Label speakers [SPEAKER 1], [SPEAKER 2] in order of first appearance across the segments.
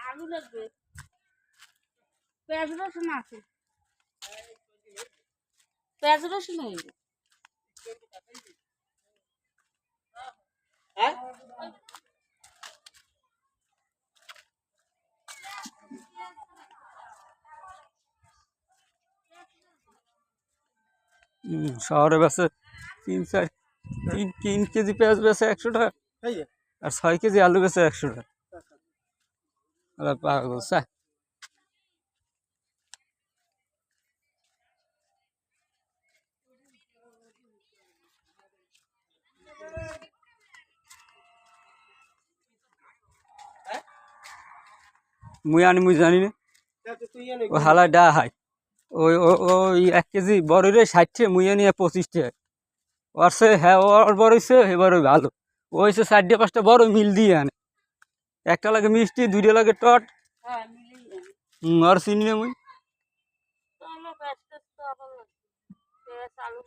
[SPEAKER 1] আলু লাগবে, পেঁয়াজ রসুন আছে, পেঁয়াজ রসুন হইবে।
[SPEAKER 2] শহরে বেছে 3 কেজি পেঁয়াজ বেছে 100 টাকা, আর 6 কেজি আলু বেছে 100 টাকা। পাগল স্যার। মুই জানি না, ও হালা ডা হাই ওই 1 কেজি বড় রে 60 মুই নিয়ে 25 টাকা। ওর সে হ্যাঁ ওর বড় হয়েছে, এবার ওই ভালো ওই সে 4-5টা বড় মিল দিয়ে আনে, একটা লাগে মিষ্টি, 2টা লাগে টট। আর চিনি না মুই।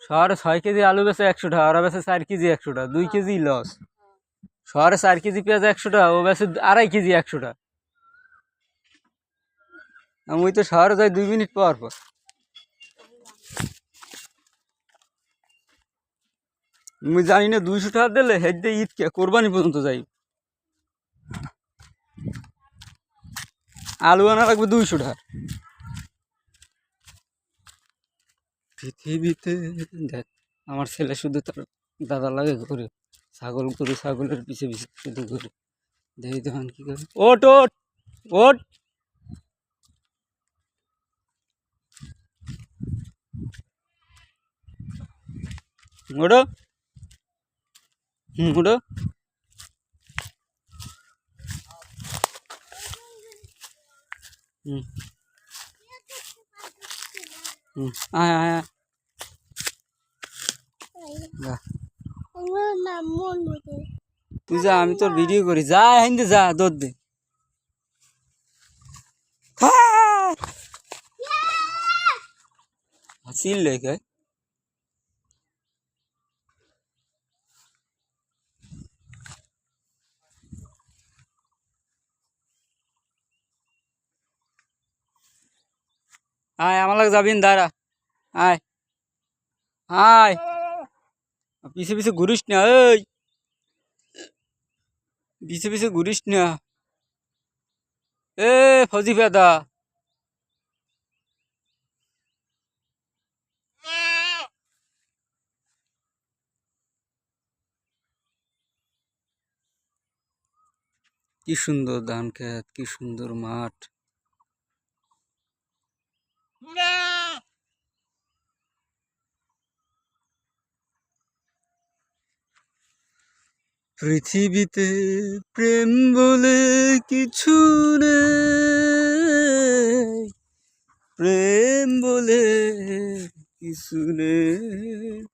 [SPEAKER 2] শহরে 6 কেজি আলু বেছে 100 টাকা, ওরা বেছে 4 কেজি 100 টাকা, 2 কেজি লস। শহরে 4 কেজি পেঁয়াজ 100 টাকা, ও বেছে 2.5 কেজি 100 টাকা। মুই তো শহরে যাই 2 মিনিট পর পর। মুই জানি না 200 টাকা দিলে হেডে ঈদ কে কোরবানি পর্যন্ত যাই। আলু আনা লাগবে 200 টাকা। পৃথিবীতে দেখ, আমার ছেলে শুধু তার দাদা লাগে ঘুরে, ছাগল গরু ছাগলের পিছে পিছে শুধু ঘুরে। দেখি তখন কি করে, ওট ওট ওট। ওটো ওটো। আয় আয় আয়। তুই যা, আমি তোর ভিডিও করি, যা হিন্দে যা দৌড় দে। হাসিল লেগে আয়, আমার লাগে যাবি না, দাঁড়া। আয় আয়, পিছে পিছে ঘুরিস না, এই পিছে পিছে ঘুরিস না। এ ফজি পেদা, কি সুন্দর ধান খেত, কি সুন্দর মাঠ। পৃথিবীতে প্রেম বলে কিছু নেই, প্রেম বলে কিছু নেই।